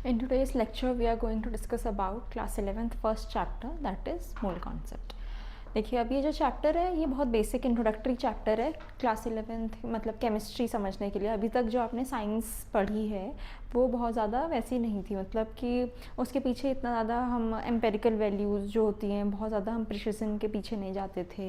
In today's lecture, we are going to discuss about class 11th first chapter, that is mole concept. देखिए, अब ये जो chapter है ये बहुत बेसिक इंट्रोडक्टरी चैप्टर है क्लास 11th मतलब केमिस्ट्री समझने के लिए। अभी तक जो आपने साइंस पढ़ी है वो बहुत ज़्यादा वैसी नहीं थी, मतलब कि उसके पीछे इतना ज़्यादा हम एम्पेरिकल वैल्यूज़ जो होती हैं बहुत ज़्यादा हम प्रिसिशन के पीछे नहीं जाते थे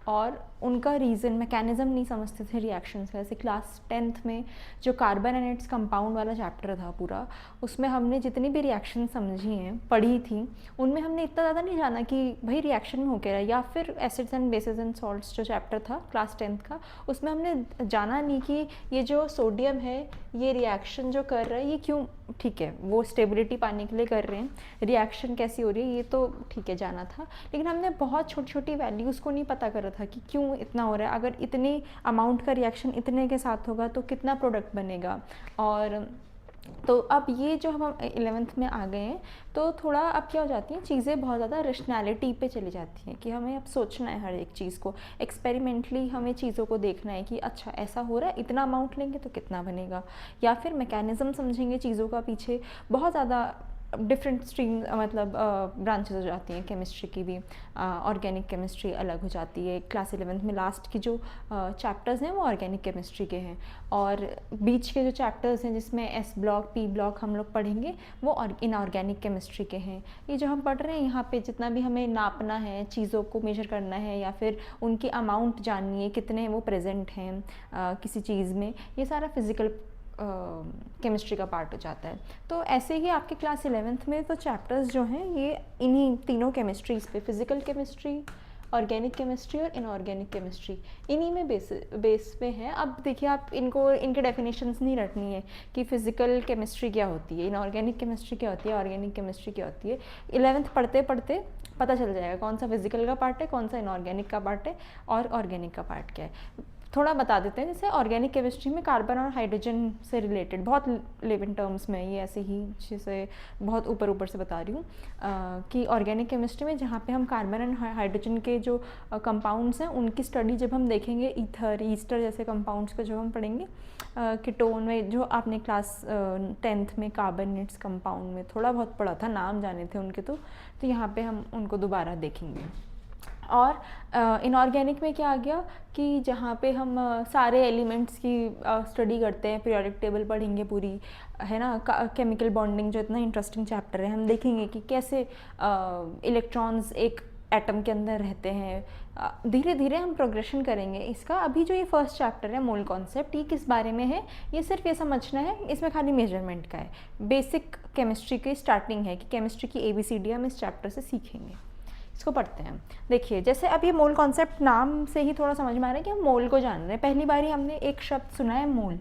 और उनका रीज़न मैकेनिज़्म नहीं समझते थे रिएक्शंस का। जैसे क्लास 10th में जो कार्बन एंड इट्स कंपाउंड वाला चैप्टर था पूरा, उसमें हमने जितनी भी रिएक्शन समझी हैं पढ़ी थी उनमें हमने इतना ज़्यादा नहीं जाना कि भाई रिएक्शन में हो क्या रहा है, या फिर acids and bases and salts जो चैप्टर था क्लास 10th का उसमें हमने जाना नहीं कि ये जो सोडियम है ये रिएक्शन जो कर रहा है ये क्यों, ठीक है वो स्टेबिलिटी पाने के लिए कर रहे हैं, रिएक्शन कैसी हो रही है ये तो ठीक है जाना था, लेकिन हमने बहुत छोटी छोटी वैल्यूज़ को नहीं पता करा था कि क्यों इतना हो रहा है, अगर इतने अमाउंट का रिएक्शन इतने के साथ होगा तो कितना प्रोडक्ट बनेगा। और तो अब ये जो हम 11th में आ गए हैं तो थोड़ा अब क्या हो जाती हैं चीज़ें बहुत ज़्यादा रेशनैलिटी पे चली जाती हैं कि हमें अब सोचना है हर एक चीज़ को, एक्सपेरिमेंटली हमें चीज़ों को देखना है कि अच्छा ऐसा हो रहा है इतना अमाउंट लेंगे तो कितना बनेगा, या फिर मैकेनिज़्म समझेंगे चीज़ों का पीछे। बहुत ज़्यादा डिफरेंट स्ट्रीम मतलब ब्रांचेस हो जाती हैं केमिस्ट्री की भी। ऑर्गेनिक केमिस्ट्री अलग हो जाती है। क्लास 11th में लास्ट की जो चैप्टर्स हैं वो ऑर्गेनिक केमिस्ट्री के हैं, और बीच के जो चैप्टर्स हैं जिसमें एस ब्लॉक पी ब्लॉक हम लोग पढ़ेंगे वो इनऑर्गेनिक केमिस्ट्री के हैं। ये जो हम पढ़ रहे हैं यहाँ पे जितना भी हमें नापना है, चीज़ों को मेजर करना है या फिर उनकी अमाउंट जाननी है कितने वो प्रेजेंट हैं किसी चीज़ में, ये सारा फिज़िकल केमिस्ट्री का पार्ट हो जाता है। तो ऐसे ही आपके क्लास 11th में तो चैप्टर्स जो हैं ये इन्हीं तीनों केमिस्ट्रीज़ पे, फिज़िकल केमिस्ट्री, ऑर्गेनिक केमिस्ट्री और इनऑर्गेनिक केमिस्ट्री, इन्हीं में बेस पे हैं। अब देखिए आप इनको इनके डेफिनेशंस नहीं रटनी है कि फ़िज़िकल केमिस्ट्री क्या होती है, इनऑर्गेनिक केमिस्ट्री क्या होती है, ऑर्गेनिक केमिस्ट्री क्या होती है। 11th पढ़ते पढ़ते पता चल जाएगा कौन सा फिज़िकल का पार्ट है, कौन सा इनऑर्गेनिक का पार्ट है और ऑर्गेनिक का पार्ट क्या है। थोड़ा बता देते हैं, जैसे ऑर्गेनिक केमिस्ट्री में कार्बन और हाइड्रोजन से रिलेटेड बहुत लेविन टर्म्स में, ये ऐसे ही जैसे बहुत ऊपर ऊपर से बता रही हूँ कि ऑर्गेनिक केमिस्ट्री में जहाँ पे हम कार्बन एंड हाइड्रोजन के जो कंपाउंड्स हैं उनकी स्टडी जब हम देखेंगे, ईथर ईस्टर जैसे कंपाउंड्स को जब हम पढ़ेंगे, कीटोन में जो आपने क्लास 10th में कार्बोनेट्स कंपाउंड में थोड़ा बहुत पढ़ा था, नाम जाने थे उनके तो यहाँ पे हम उनको दोबारा देखेंगे। और इनऑर्गेनिक में क्या आ गया कि जहाँ पे हम सारे एलिमेंट्स की स्टडी करते हैं, पीरियोडिक टेबल पढ़ेंगे पूरी, है ना, केमिकल बॉन्डिंग जो इतना इंटरेस्टिंग चैप्टर है, हम देखेंगे कि कैसे इलेक्ट्रॉन्स एक एटम के अंदर रहते हैं। धीरे धीरे हम प्रोग्रेशन करेंगे इसका। अभी जो ये फर्स्ट चैप्टर है मोल कॉन्सेप्ट, ये किस बारे में है, ये सिर्फ ये समझना है, इसमें खाली मेजरमेंट का है, बेसिक केमिस्ट्री की स्टार्टिंग है कि केमिस्ट्री की ABCD हम इस चैप्टर से सीखेंगे। इसको पढ़ते हैं। देखिए जैसे अब ये मोल कॉन्सेप्ट नाम से ही थोड़ा समझ में आ रहा है कि हम मोल को जान रहे हैं। पहली बार ही हमने एक शब्द सुना है मोल,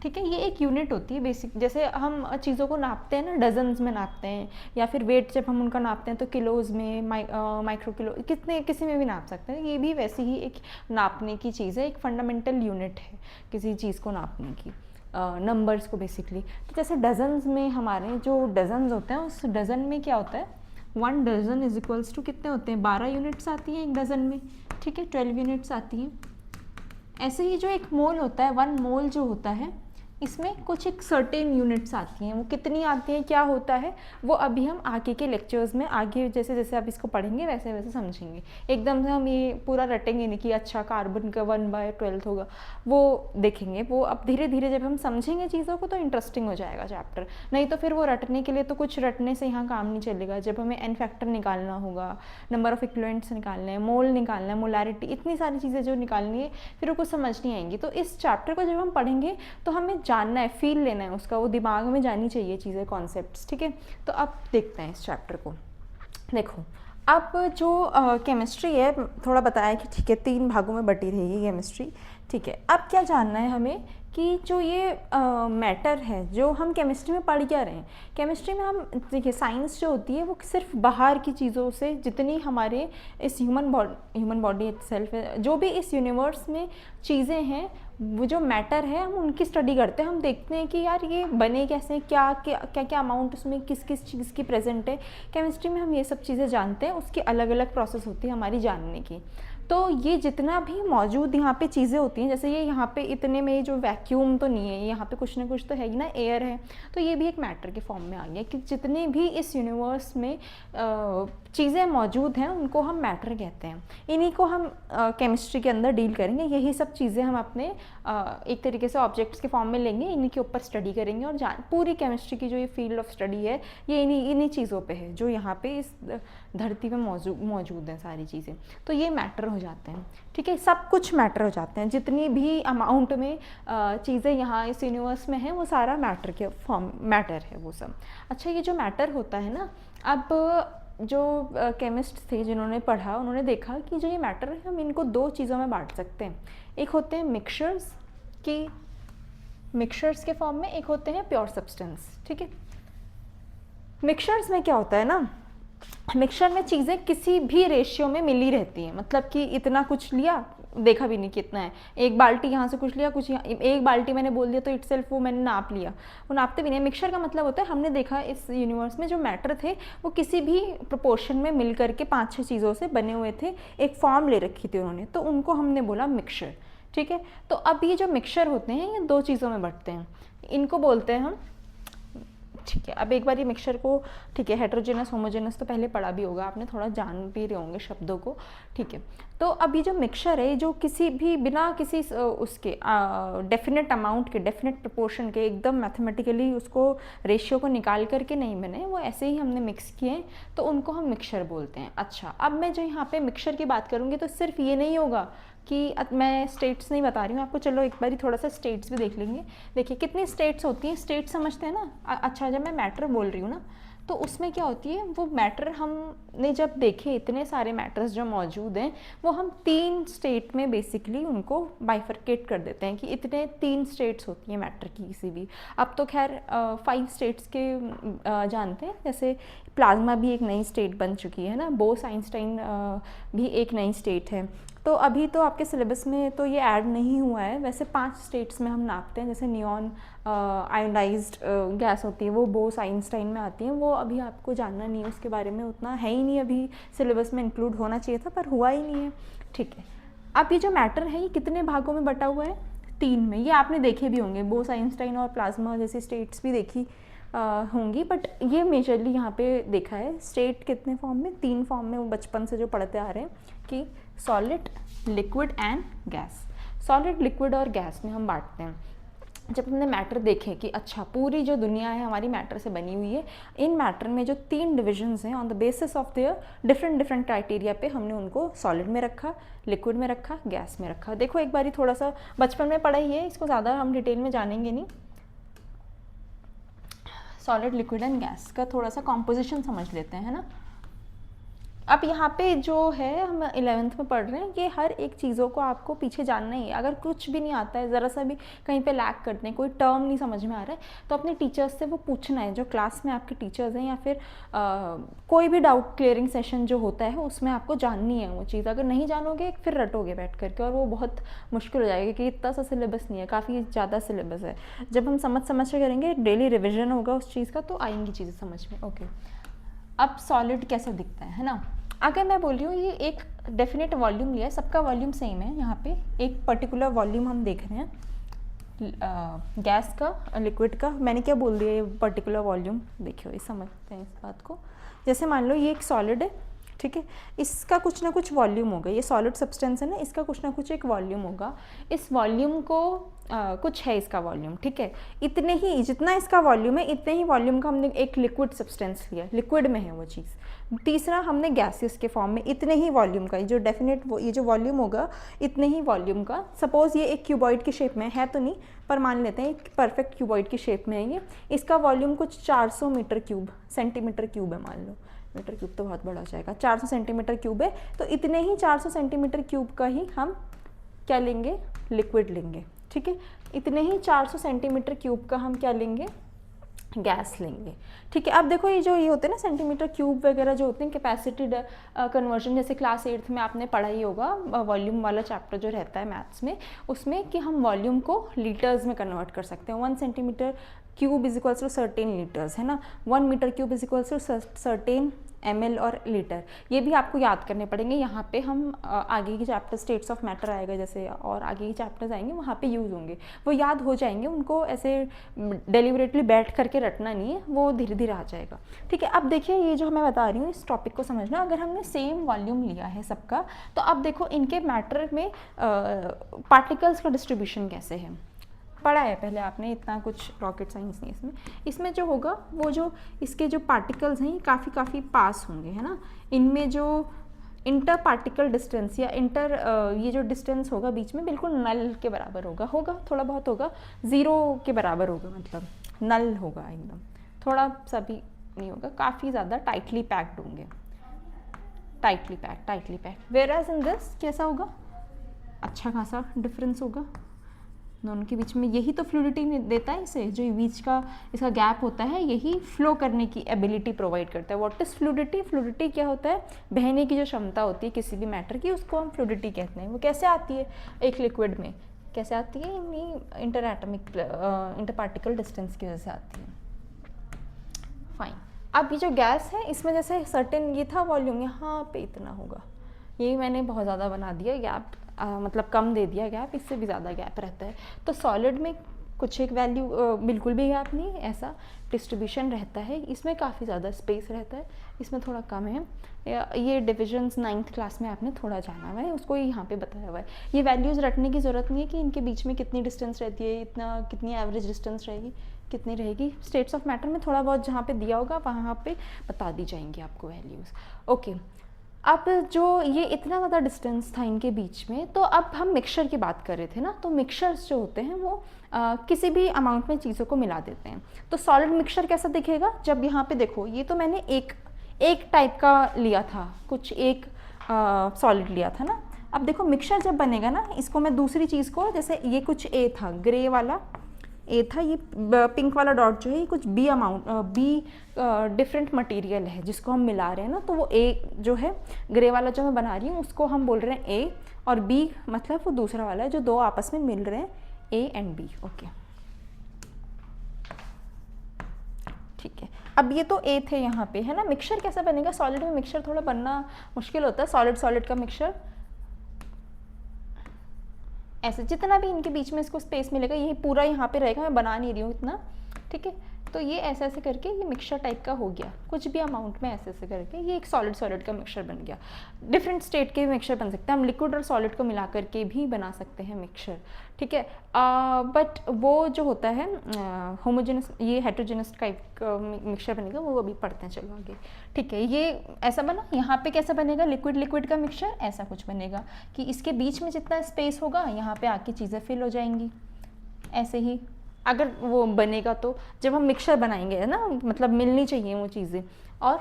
ठीक है, ये एक यूनिट होती है बेसिक। जैसे हम चीज़ों को नापते हैं ना, डजन्स में नापते हैं, या फिर वेट जब हम उनका नापते हैं तो किलोज़ में, माइक्रो किलो, कितने किसी में भी नाप सकते हैं। ये भी वैसे ही एक नापने की चीज़ है, एक फंडामेंटल यूनिट है किसी चीज़ को नापने की, नंबर्स को बेसिकली। तो जैसे डजन्स में हमारे जो डजन्स होते हैं उस डज़न में क्या होता है, 1 डज़न इज इक्वल्स टू कितने होते हैं, 12 यूनिट्स आती हैं एक डज़न में, ठीक है, 12 यूनिट्स आती हैं। ऐसे ही जो एक मोल होता है, 1 मोल जो होता है, इसमें कुछ एक सर्टेन यूनिट्स आती हैं, वो कितनी आती हैं क्या होता है वो अभी हम आगे के लेक्चर्स में, आगे जैसे जैसे आप इसको पढ़ेंगे वैसे वैसे समझेंगे। एकदम से हम ये पूरा रटेंगे नहीं कि अच्छा कार्बन का 1/12 होगा, वो देखेंगे। वो अब धीरे धीरे जब हम समझेंगे चीज़ों को तो इंटरेस्टिंग हो जाएगा चैप्टर, नहीं तो फिर वो रटने के लिए तो कुछ रटने से यहाँ काम नहीं चलेगा। जब हमें एन फैक्टर निकालना होगा, नंबर ऑफ इक्विवेलेंट्स निकालने हैं, मोल निकालना है, मोलारिटी, इतनी सारी चीज़ें जो निकालनी है फिर वो कुछ समझ नहीं आएंगी। तो इस चैप्टर को जब हम पढ़ेंगे तो हमें जानना है, फील लेना है उसका, वो दिमाग में जानी चाहिए चीज़ें, कॉन्सेप्ट्स, ठीक है। तो अब देखते हैं इस चैप्टर को। देखो अब जो केमिस्ट्री है थोड़ा बताया कि ठीक है 3 भागों में बटी रहेगी केमिस्ट्री, ठीक है। अब क्या जानना है हमें कि जो ये मैटर है जो हम केमिस्ट्री में पढ़ क्या रहे हैं। केमिस्ट्री में हम देखिए साइंस जो होती है वो सिर्फ बाहर की चीज़ों से, जितनी हमारे इस ह्यूमन बॉडी इटसेल्फ है, जो भी इस यूनिवर्स में चीज़ें हैं, वो जो मैटर है हम उनकी स्टडी करते हैं। हम देखते हैं कि यार ये बने कैसे, क्या क्या क्या क्या अमाउंट उसमें किस किस चीज़ की प्रेजेंट है। केमिस्ट्री में हम ये सब चीज़ें जानते हैं, उसकी अलग अलग प्रोसेस होती है हमारी जानने की। तो ये जितना भी मौजूद यहाँ पे चीज़ें होती हैं, जैसे ये यहाँ पे इतने में जो वैक्यूम तो नहीं है, यहाँ पे कुछ ना कुछ तो है ही ना, एयर है, तो ये भी एक मैटर के फॉर्म में आ गया कि जितने भी इस यूनिवर्स में चीज़ें मौजूद हैं उनको हम मैटर कहते हैं। इन्हीं को हम केमिस्ट्री के अंदर डील करेंगे, यही सब चीज़ें हम अपने एक तरीके से ऑब्जेक्ट्स के फॉर्म में लेंगे, इन्हीं के ऊपर स्टडी करेंगे और पूरी केमिस्ट्री की जो ये फील्ड ऑफ स्टडी है ये इन्हीं चीज़ों पे है जो यहाँ पे इस धरती पे मौजूद हैं सारी चीज़ें। तो ये मैटर हो जाते हैं, ठीक है, सब कुछ मैटर हो जाते हैं, जितनी भी अमाउंट में चीज़ें यहाँ इस यूनिवर्स में हैं वो सारा मैटर के फॉर्म मैटर है वो सब। अच्छा, ये जो मैटर होता है ना, अब जो केमिस्ट थे जिन्होंने पढ़ा उन्होंने देखा कि जो ये मैटर है हम इनको दो चीज़ों में बांट सकते हैं। एक होते हैं मिक्सचर्स के फॉर्म में, एक होते हैं प्योर सब्सटेंस, ठीक है। मिक्सचर्स में क्या होता है ना, मिक्सचर में चीज़ें किसी भी रेशियो में मिली रहती हैं, मतलब कि इतना कुछ लिया, देखा भी नहीं कितना है, एक बाल्टी यहाँ से कुछ लिया, कुछ यहाँ, एक बाल्टी मैंने बोल दिया तो इटसेल्फ वो मैंने नाप लिया, वो नापते भी नहीं। मिक्सचर का मतलब होता है, हमने देखा इस यूनिवर्स में जो मैटर थे वो किसी भी प्रोपोर्शन में मिल करके 5-6 चीज़ों से बने हुए थे, एक फॉर्म ले रखी थी उन्होंने, तो उनको हमने बोला मिक्सचर, ठीक है। तो अब ये जो मिक्सचर होते हैं ये दो चीज़ों में बंटते हैं, इनको बोलते हैं हम, ठीक है। अब एक बार ये मिक्सचर को, ठीक है, हेटेरोजेनस होमोजेनस तो पहले पढ़ा भी होगा आपने, थोड़ा जान भी रहे होंगे शब्दों को, ठीक है। तो अब ये जो मिक्सचर है जो किसी भी बिना किसी उसके डेफिनेट अमाउंट के, डेफिनेट प्रोपोर्शन के, एकदम मैथमेटिकली उसको रेशियो को निकाल करके नहीं बने, वो ऐसे ही हमने मिक्स किए, तो उनको हम मिक्सचर बोलते हैं। अच्छा, अब मैं जो यहाँ पे मिक्सचर की बात करूँगी तो सिर्फ ये नहीं होगा कि मैं स्टेट्स नहीं बता रही हूँ आपको, चलो एक बारी थोड़ा सा स्टेट्स भी देख लेंगे। देखिए कितनी स्टेट्स होती हैं, स्टेट्स समझते हैं ना। अच्छा, जब मैं मैटर बोल रही हूँ ना तो उसमें क्या होती है, वो मैटर हमने जब देखे, इतने सारे मैटर्स जो मौजूद हैं वो हम 3 स्टेट में बेसिकली उनको बाइफरकेट कर देते हैं कि इतने 3 स्टेट्स होती हैं मैटर की किसी भी। अब तो खैर 5 स्टेट्स के जानते हैं, जैसे प्लाज्मा भी एक नई स्टेट बन चुकी है ना, बोस आइंस्टाइन भी एक नई स्टेट है। तो अभी तो आपके सिलेबस में तो ये ऐड नहीं हुआ है, वैसे 5 स्टेट्स में हम नापते हैं, जैसे नियॉन आयोनाइज्ड गैस होती है वो बोस आइंस्टाइन में आती है, वो अभी आपको जानना नहीं है, उसके बारे में उतना है ही नहीं, अभी सिलेबस में इंक्लूड होना चाहिए था पर हुआ ही नहीं है, ठीक है। अब ये जो मैटर है ये कितने भागों में बटा हुआ है, 3 में। ये आपने देखे भी होंगे, बोस आइंस्टाइन और प्लाज्मा जैसी स्टेट्स भी देखी होंगी, बट ये मेजरली यहाँ पे देखा है स्टेट कितने फॉर्म में, 3 फॉर्म में, वो बचपन से जो पढ़ते आ रहे हैं कि solid, liquid and gas. Solid, liquid और गैस में हम बांटते हैं। जब हमने मैटर देखे कि अच्छा पूरी जो दुनिया है हमारी मैटर से बनी हुई है, इन मैटर में जो 3 डिविजन्स हैं on the basis of their different criteria पे हमने उनको सॉलिड में रखा, लिक्विड में रखा, गैस में रखा। देखो एक बारी थोड़ा सा बचपन में पढ़ा ही है, इसको ज़्यादा हम डिटेल में जानेंगे नहीं। सॉलिड, लिक्विड एंड गैस का थोड़ा सा कॉम्पोजिशन समझ लेते हैं, है ना। अब यहाँ पे जो है हम 11th में पढ़ रहे हैं, ये हर एक चीज़ों को आपको पीछे जानना ही है। अगर कुछ भी नहीं आता है, ज़रा सा भी कहीं पे लैग करते हैं, कोई टर्म नहीं समझ में आ रहा है, तो अपने टीचर्स से वो पूछना है, जो क्लास में आपके टीचर्स हैं, या फिर कोई भी डाउट क्लियरिंग सेशन जो होता है उसमें आपको जाननी है वो चीज़। अगर नहीं जानोगे फिर रटोगे बैठ करके, और वो बहुत मुश्किल हो जाएगा कि इतना सा सिलेबस नहीं है, काफ़ी ज़्यादा सिलेबस है। जब हम समझ के करेंगे, डेली रिविजन होगा उस चीज़ का, तो आएंगी चीज़ें समझ में। ओके, अब सॉलिड कैसे दिखता है ना। अगर मैं बोल रही हूँ ये एक डेफिनेट वॉल्यूम लिया है, सबका वॉल्यूम सेम है, यहाँ पे एक पर्टिकुलर वॉल्यूम हम देख रहे हैं गैस का, लिक्विड का। मैंने क्या बोल दिया, ये पर्टिकुलर वॉल्यूम, देखियो ये समझते हैं इस बात को। जैसे मान लो ये एक सॉलिड है, ठीक है, इसका कुछ ना कुछ वॉल्यूम होगा, ये सॉलिड सब्सटेंस है ना, इसका कुछ ना कुछ एक वॉल्यूम होगा। इस वॉल्यूम को कुछ है इसका वॉल्यूम, ठीक है, इतने ही, जितना इसका वॉल्यूम है इतने ही वॉल्यूम का हमने एक लिक्विड सब्सटेंस लिया, लिक्विड में है वो चीज़। तीसरा हमने गैसियस के फॉर्म में इतने ही वॉल्यूम का, ये जो डेफिनेट ये जो वॉल्यूम होगा इतने ही वॉल्यूम का। सपोज ये एक क्यूबॉइड की शेप में है तो नहीं, पर मान लेते हैं एक परफेक्ट क्यूबॉइड की शेप में है ये, इसका वॉल्यूम कुछ 400 मीटर क्यूब सेंटीमीटर क्यूब है, मान लो, मीटर क्यूब तो बहुत बड़ा हो जाएगा, 400 सेंटीमीटर क्यूब है, तो इतने ही 400 सेंटीमीटर क्यूब का ही हम क्या लेंगे, लिक्विड लेंगे, ठीक है। इतने ही 400 सेंटीमीटर क्यूब का हम क्या लेंगे, गैस लेंगे, ठीक है। अब देखो ये जो ये होते हैं ना सेंटीमीटर क्यूब वगैरह जो होते हैं, कैपेसिटी कन्वर्जन, जैसे क्लास 8th में आपने पढ़ा ही होगा, वॉल्यूम वाला चैप्टर जो रहता है मैथ्स में, उसमें कि हम वॉल्यूम को लीटर्स में कन्वर्ट कर सकते हैं। 1 centimetre cube is equals to 13 litres, है ना। 1 metre cube is equals to 13 ml और लीटर, ये भी आपको याद करने पड़ेंगे। यहाँ पे हम आगे की चैप्टर स्टेट्स ऑफ मैटर आएगा जैसे, और आगे की चैप्टर्स आएंगे वहाँ पे यूज़ होंगे, वो याद हो जाएंगे, उनको ऐसे डेलिबरेटली बैठ करके रटना नहीं है, वो धीरे धीरे आ जाएगा। ठीक है, अब देखिए ये जो मैं बता रही हूँ इस टॉपिक को समझना, अगर हमने सेम वॉल्यूम लिया है सबका, तो अब देखो इनके मैटर में पार्टिकल्स का डिस्ट्रीब्यूशन कैसे है, पढ़ा है पहले आपने, इतना कुछ रॉकेट साइंस नहीं इसमें। इसमें जो होगा वो जो इसके जो पार्टिकल्स हैं काफ़ी पास होंगे, है ना। इनमें जो इंटर पार्टिकल डिस्टेंस या ये जो डिस्टेंस होगा बीच में बिल्कुल नल के बराबर होगा थोड़ा बहुत होगा, ज़ीरो के बराबर होगा, मतलब नल होगा एकदम, थोड़ा सा भी नहीं होगा, काफ़ी ज़्यादा टाइटली पैक्ड होंगे, tightly packed. Whereas in this कैसा होगा, अच्छा खासा डिफरेंस होगा दोनों के बीच में। यही तो फ्लूइडिटी देता है इसे, जो बीच का इसका गैप होता है, यही फ्लो करने की एबिलिटी प्रोवाइड करता है। What is fluidity? फ्लूइडिटी क्या होता है, बहने की जो क्षमता होती है किसी भी मैटर की, उसको हम फ्लूइडिटी कहते हैं। वो कैसे आती है एक लिक्विड में, कैसे आती है, इंटर पार्टिकल डिस्टेंस की वजह से आती है। फाइन, अब ये जो गैस है इसमें जैसे सर्टेन ये था वॉल्यूम, यहाँ पे इतना होगा, ये मैंने बहुत ज़्यादा बना दिया गैप, मतलब कम दे दिया गैप, इससे भी ज़्यादा गैप रहता है। तो सॉलिड में कुछ एक वैल्यू बिल्कुल भी गैप नहीं, ऐसा डिस्ट्रीब्यूशन रहता है। इसमें काफ़ी ज़्यादा स्पेस रहता है, इसमें थोड़ा कम है। ये डिविजन्स 9th क्लास में आपने थोड़ा जाना हुआ है, उसको यहाँ पे बताया हुआ है। ये वैल्यूज़ रटने की ज़रूरत नहीं है कि इनके बीच में कितनी डिस्टेंस रहती है, कितनी एवरेज डिस्टेंस रहेगी, कितनी रहेगी। स्टेट्स ऑफ मैटर में थोड़ा बहुत जहाँ पे दिया होगा वहाँ पे बता दी जाएंगी आपको वैल्यूज़। ओके, अब जो ये इतना ज़्यादा डिस्टेंस था इनके बीच में, तो अब हम मिक्सचर की बात कर रहे थे ना, तो मिक्सचर्स जो होते हैं वो किसी भी अमाउंट में चीज़ों को मिला देते हैं। तो सॉलिड मिक्सचर कैसा दिखेगा, जब यहाँ पे देखो, ये तो मैंने एक टाइप का लिया था, कुछ एक सॉलिड लिया था ना। अब देखो मिक्सचर जब बनेगा ना, इसको मैं दूसरी चीज़ को, जैसे ये कुछ ए था, ग्रे वाला ए था, ये पिंक वाला डॉट जो है ये कुछ बी अमाउंट, बी डिफरेंट मटेरियल है जिसको हम मिला रहे हैं ना, तो वो ए जो है ग्रे वाला जो मैं बना रही हूँ उसको हम बोल रहे हैं ए, और बी मतलब वो दूसरा वाला है जो दो आपस में मिल रहे हैं, ए एंड बी। ओके, ठीक है। अब ये तो ए थे यहाँ पे, है ना। मिक्सचर कैसा बनेगा, सॉलिड में मिक्सचर थोड़ा बनना मुश्किल होता है, सॉलिड का मिक्सचर ऐसे जितना भी इनके बीच में इसको स्पेस मिलेगा यही पूरा यहाँ पे रहेगा, मैं बना नहीं रही हूँ इतना, ठीक है। तो ये ऐसे ऐसे करके ये मिक्सचर टाइप का हो गया, कुछ भी अमाउंट में ऐसे ऐसे करके ये एक सॉलिड का मिक्सचर बन गया। डिफरेंट स्टेट के मिक्सचर बन सकते हैं, हम लिक्विड और सॉलिड को मिला करके भी बना सकते हैं मिक्सचर, ठीक है। बट वो जो होता है होमोजेनस, ये हेट्रोजेनस टाइप का मिक्सचर बनेगा, वो अभी पढ़ते हैं, चलो आगे, ठीक है। ये ऐसा बना, यहाँ पे कैसा बनेगा, लिक्विड का मिक्सचर ऐसा कुछ बनेगा कि इसके बीच में जितना स्पेस होगा यहाँ पे आके चीज़ें फिल हो जाएंगी, ऐसे ही अगर वो बनेगा। तो जब हम मिक्सचर बनाएंगे, है ना, मतलब मिलनी चाहिए वो चीज़ें, और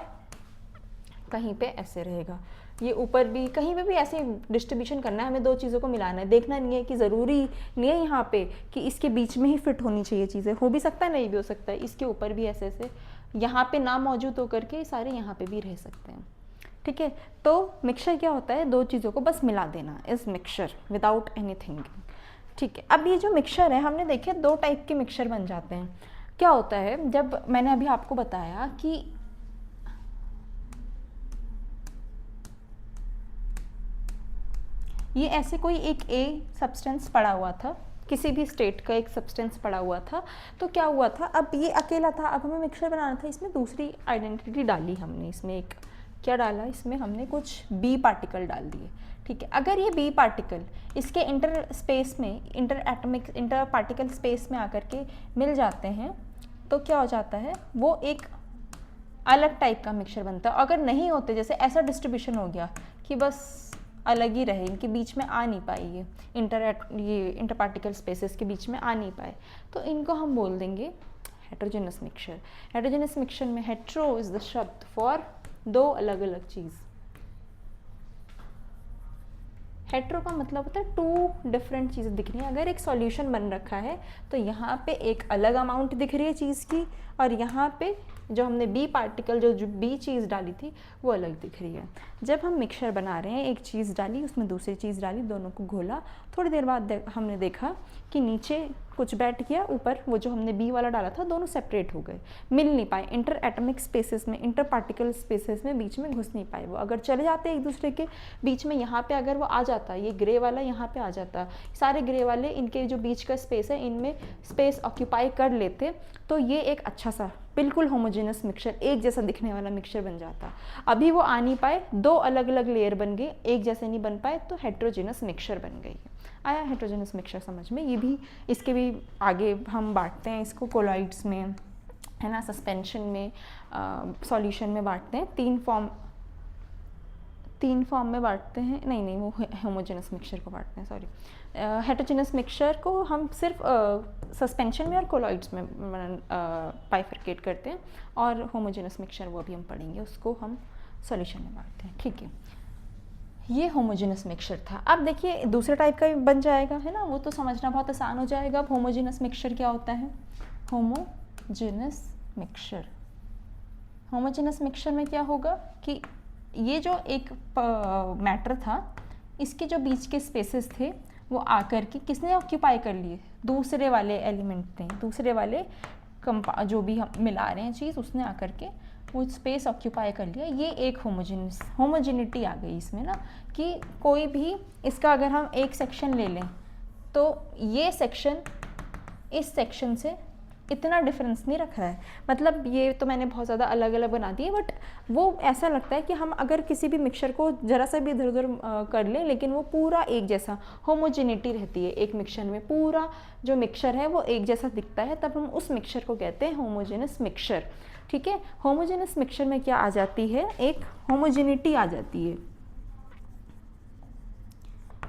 कहीं पे ऐसे रहेगा, ये ऊपर भी कहीं पे भी ऐसे डिस्ट्रीब्यूशन करना है, हमें दो चीज़ों को मिलाना है। देखना नहीं है कि ज़रूरी नहीं है यहाँ पे कि इसके बीच में ही फिट होनी चाहिए चीज़ें, हो भी सकता है नहीं भी हो सकता है, इसके ऊपर भी ऐसे ऐसे यहाँ पे ना मौजूद होकर के सारे यहाँ पे भी रह सकते हैं, ठीक है। तो मिक्सचर क्या होता है, दो चीज़ों को बस मिला देना, is mixture without any thinking, ठीक है। अब ये जो मिक्सचर है, हमने देखे दो टाइप के मिक्सचर बन जाते हैं। क्या होता है, जब मैंने अभी आपको बताया कि ये ऐसे कोई एक ए सब्सटेंस पड़ा हुआ था, किसी भी स्टेट का एक सब्सटेंस पड़ा हुआ था, तो क्या हुआ था, अब ये अकेला था, अब हमें मिक्सचर बनाना था, इसमें दूसरी आइडेंटिटी डाली हमने, इसमें एक क्या डाला, इसमें हमने कुछ बी पार्टिकल डाल दिए, ठीक है। अगर ये बी पार्टिकल इसके इंटर स्पेस में, इंटर पार्टिकल स्पेस में आकर के मिल जाते हैं, तो क्या हो जाता है, वो एक अलग टाइप का मिक्सचर बनता है। अगर नहीं होते, जैसे ऐसा डिस्ट्रीब्यूशन हो गया कि बस अलग ही रहे, इनके बीच में आ नहीं पाई, ये इंटर पार्टिकल स्पेसेस के बीच में आ नहीं पाए, तो इनको हम बोल देंगे हेट्रोजेनस मिक्सचर। हेट्रोजेनस मिक्सचर में हेट्रो इज द शब्द फॉर दो अलग अलग चीज़। हेट्रो का मतलब होता है टू डिफरेंट चीज़ें दिख रही हैं। अगर एक सॉल्यूशन बन रखा है तो यहाँ पे एक अलग अमाउंट दिख रही है चीज़ की, और यहाँ पे जो हमने बी पार्टिकल जो बी चीज़ डाली थी वो अलग दिख रही है। जब हम मिक्सचर बना रहे हैं, एक चीज़ डाली, उसमें दूसरी चीज़ डाली, दोनों को घोला, थोड़ी देर बाद हमने देखा कि नीचे कुछ बैठ गया ऊपर, वो जो हमने बी वाला डाला था दोनों सेपरेट हो गए, मिल नहीं पाए, इंटर एटमिक स्पेसेस में, इंटर पार्टिकल स्पेसेस में बीच में घुस नहीं पाए वो। अगर चले जाते एक दूसरे के बीच में, यहाँ पे अगर वो आ जाता, ये ग्रे वाला यहाँ पे आ जाता, सारे ग्रे वाले इनके जो बीच का स्पेस है इनमें स्पेस ऑक्यूपाई कर लेते, तो ये एक अच्छा सा बिल्कुल होमोजेनस मिक्सचर, एक जैसा दिखने वाला मिक्सचर बन जाता। अभी वो आ नहीं पाए, दो अलग अलग लेयर बन गए, एक जैसे नहीं बन पाए, तो हेट्रोजेनस मिक्सचर बन गई। आया हेट्रोजेनस मिक्सचर समझ में। ये भी, इसके भी आगे हम बांटते हैं इसको कोलॉइड्स में, है ना, सस्पेंशन में, सॉल्यूशन में बांटते हैं, तीन फॉर्म में बांटते हैं, नहीं वो होमोजेनस मिक्सचर को बांटते हैं, सॉरी। हेट्रोजेनस मिक्सचर को हम सिर्फ सस्पेंशन में और कोलॉइड्स में बाइफरकेट करते हैं, और होमोजेनस मिक्सचर वो अभी हम पढ़ेंगे, उसको हम सॉल्यूशन में बांटते हैं, ठीक है। ये होमोजेनस मिक्सचर था। अब देखिए दूसरे टाइप का बन जाएगा, है ना, वो तो समझना बहुत आसान हो जाएगा। अब होमोजेनस मिक्सचर क्या होता है? होमोजेनस मिक्सचर, होमोजेनस मिक्सचर में क्या होगा कि ये जो एक मैटर था, इसके जो बीच के स्पेसेस थे वो आकर के किसने ऑक्यूपाई कर लिए? दूसरे वाले एलिमेंट ने, दूसरे वाले जो भी हम मिला रहे हैं चीज़, उसने आकर के वो स्पेस ऑक्यूपाई कर लिया। ये एक होमोजेनिटी आ गई इसमें ना, कि कोई भी इसका अगर हम एक सेक्शन ले लें तो ये सेक्शन इस सेक्शन से इतना डिफरेंस नहीं रख रहा है। मतलब ये तो मैंने बहुत ज़्यादा अलग अलग बना दिए, बट वो ऐसा लगता है कि हम अगर किसी भी मिक्सचर को ज़रा सा भी इधर उधर कर लें, लेकिन वो पूरा एक जैसा, होमोजेनिटी रहती है एक मिक्सचर में, पूरा जो मिक्सचर है वो एक जैसा दिखता है, तब हम उस मिक्सचर को कहते हैं होमोजेनस मिक्सचर, ठीक है। होमोजेनस मिक्सचर में क्या आ जाती है? एक होमोजेनिटी आ जाती है।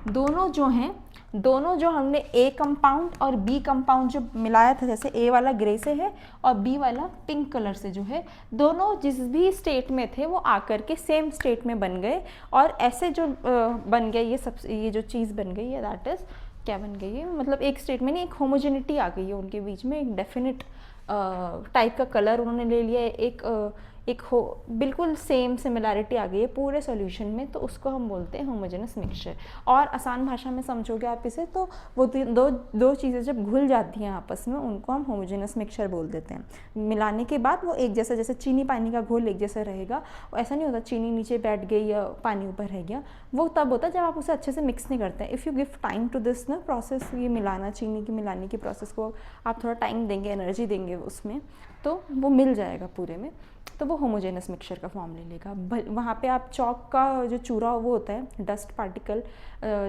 दोनों जो हमने ए कंपाउंड और बी कंपाउंड जो मिलाया था, जैसे ए वाला ग्रे से है और बी वाला पिंक कलर से जो है, दोनों जिस भी स्टेट में थे वो आकर के सेम स्टेट में बन गए, और ऐसे जो बन गया ये जो चीज़ बन गई है, दैट इज़ क्या बन गई है? मतलब एक स्टेट में नहीं, एक होमोजेनिटी आ गई है उनके बीच में, एक डेफिनेट टाइप का कलर उन्होंने ले लिया है, बिल्कुल सेम सिमिलैरिटी आ गई है पूरे सॉल्यूशन में, तो उसको हम बोलते हैं होमोजेनस मिक्सचर। और आसान भाषा में समझोगे आप इसे तो वो दो चीज़ें जब घुल जाती हैं आपस में, उनको हम होमोजेनस मिक्सचर बोल देते हैं। मिलाने के बाद वो एक जैसा, जैसे चीनी पानी का घोल एक जैसा रहेगा, ऐसा नहीं होता चीनी नीचे बैठ गई या पानी ऊपर रह गया, वो तब होता है जब आप उसे अच्छे से मिक्स नहीं करते हैं। If you give time to this ना प्रोसेस, ये मिलाना, चीनी की मिलाने की प्रोसेस को आप थोड़ा टाइम देंगे, एनर्जी देंगे उसमें, तो वो मिल जाएगा पूरे में, तो वो होमोजेनस मिक्सचर का फॉर्म ले लेगा। वहाँ पे आप चॉक का जो चूरा वो होता है, डस्ट पार्टिकल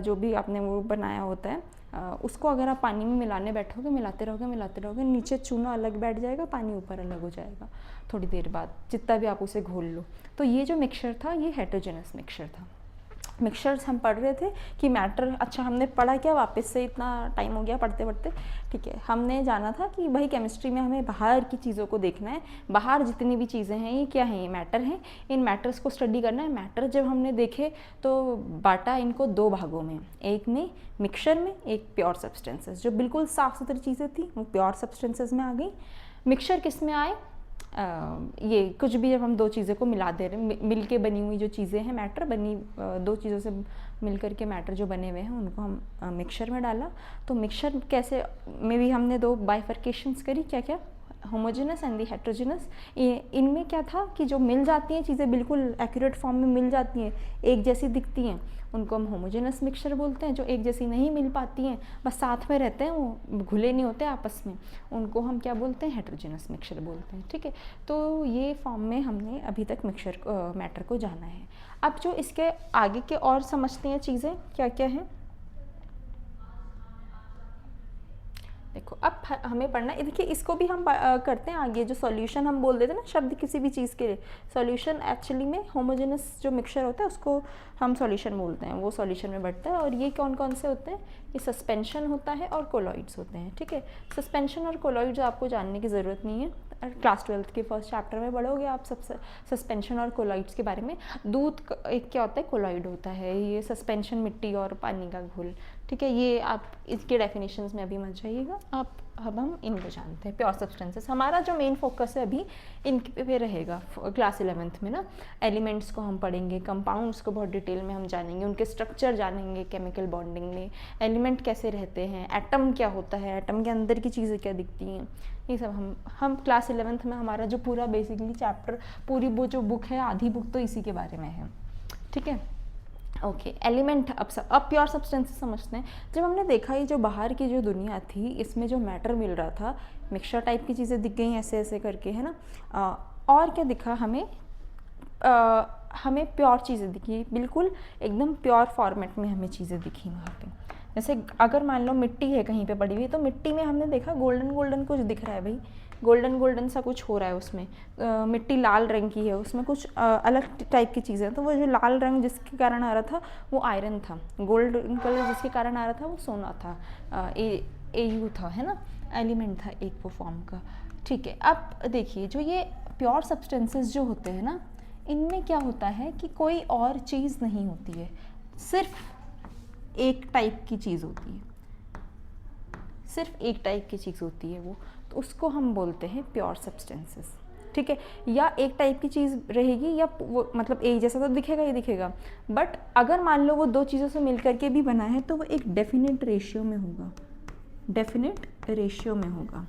जो भी आपने वो बनाया होता है, उसको अगर आप पानी में मिलाने बैठोगे, मिलाते रहोगे, नीचे चूना अलग बैठ जाएगा, पानी ऊपर अलग हो जाएगा थोड़ी देर बाद, जितना भी आप उसे घोल लो। तो ये जो मिक्सचर था ये हेट्रोजेनस मिक्सचर था। मिक्सचर्स हम पढ़ रहे थे कि मैटर, अच्छा हमने पढ़ा क्या, वापस से इतना टाइम हो गया पढ़ते पढ़ते, ठीक है। हमने जाना था कि भाई केमिस्ट्री में हमें बाहर की चीज़ों को देखना है, बाहर जितनी भी चीज़ें हैं ये क्या हैं, ये मैटर हैं, इन मैटर्स को स्टडी करना है। मैटर जब हमने देखे तो बांटा इनको दो भागों में, एक में मिक्सचर में, एक प्योर सब्सटेंसेस। जो बिल्कुल साफ़ सुथरी चीज़ें थी वो प्योर सब्सटेंसेस में आ गई। मिक्सचर किस में आए? ये कुछ भी जब हम दो चीज़ों को मिला दे रहे हैं, मिल के बनी हुई जो चीज़ें हैं, मैटर बनी दो चीज़ों से मिल कर के मैटर जो बने हुए हैं उनको हम मिक्सचर में डाला। तो मिक्सचर कैसे में भी हमने दो बाइफर्केशंस करी, क्या क्या, होमोजेनस एंड दी हेट्रोजेनस। इनमें क्या था कि जो मिल जाती हैं चीज़ें, बिल्कुल एक्यूरेट फॉर्म में मिल जाती हैं, एक जैसी दिखती हैं, उनको हम होमोजेनस मिक्सचर बोलते हैं। जो एक जैसी नहीं मिल पाती हैं, बस साथ में रहते हैं, वो घुले नहीं होते आपस में, उनको हम क्या बोलते हैं? हेट्रोजेनस मिक्सचर बोलते हैं, ठीक है। तो ये फॉर्म में हमने अभी तक मिक्सचर मैटर को जाना है। अब जो इसके आगे के और समझते हैं चीज़ें क्या क्या हैं, देखो अब हमें पढ़ना है। देखिए इसको भी हम करते हैं आगे, जो सॉल्यूशन हम बोल देते हैं ना शब्द किसी भी चीज़ के लिए, सॉल्यूशन एक्चुअली में होमोजेनस जो मिक्सचर होता है उसको हम सॉल्यूशन बोलते हैं, वो सॉल्यूशन में बढ़ता है। और ये कौन कौन से होते हैं? ये सस्पेंशन होता है और कोलॉइड्स होते हैं, ठीक है। सस्पेंशन और कोलॉइड्स आपको जानने की ज़रूरत नहीं है, क्लास 12th के फर्स्ट चैप्टर में पढ़ोगे आप सब सस्पेंशन और कोलॉइड्स के बारे में। दूध एक क्या होता है? कोलॉइड होता है। ये सस्पेंशन मिट्टी और पानी का घोल, ठीक है, ये आप इसके डेफिनेशंस में अभी मत जाइएगा, अब हम इनको जानते हैं। प्योर सब्सटेंसेस, हमारा जो मेन फोकस है अभी इनके पे रहेगा क्लास 11th में ना। एलिमेंट्स को हम पढ़ेंगे, कंपाउंड्स को बहुत डिटेल में हम जानेंगे, उनके स्ट्रक्चर जानेंगे, केमिकल बॉन्डिंग में एलिमेंट कैसे रहते हैं, एटम क्या होता है, एटम के अंदर की चीज़ें क्या दिखती हैं, ये सब हम क्लास 11th में हमारा जो पूरा बेसिकली चैप्टर, पूरी वो जो बुक है आधी बुक तो इसी के बारे में है। ठीक है, ओके एलिमेंट। अब प्योर सब्सटेंसेस समझते हैं। जब हमने देखा ये जो बाहर की जो दुनिया थी, इसमें जो मैटर मिल रहा था, मिक्सचर टाइप की चीज़ें दिख गई ऐसे ऐसे करके, है ना। और क्या दिखा हमें, हमें प्योर चीज़ें दिखी, बिल्कुल एकदम प्योर फॉर्मेट में हमें चीज़ें दिखी वहाँ पे। जैसे अगर मान लो मिट्टी है कहीं पे पड़ी हुई, तो मिट्टी में हमने देखा गोल्डन गोल्डन कुछ दिख रहा है भाई, गोल्डन गोल्डन सा कुछ हो रहा है उसमें। मिट्टी लाल रंग की है, उसमें कुछ अलग टाइप की चीज़ें हैं, तो वो जो लाल रंग जिसके कारण आ रहा था वो आयरन था, गोल्डन कलर जिसके कारण आ रहा था वो सोना था, AU था, है ना, एलिमेंट था एक वो फॉर्म का। ठीक है, अब देखिए जो ये प्योर सब्सटेंसेस जो होते हैं ना, इनमें क्या होता है कि कोई और चीज़ नहीं होती है, सिर्फ एक टाइप की चीज़ होती है, सिर्फ एक टाइप की चीज़ होती है वो, तो उसको हम बोलते हैं प्योर सब्सटेंसेस। ठीक है, या एक टाइप की चीज़ रहेगी, या वो मतलब एक जैसा तो दिखेगा ही दिखेगा, बट अगर मान लो वो दो चीज़ों से मिल करके भी बना है तो वो एक डेफिनेट रेशियो में होगा, डेफिनेट रेशियो में होगा,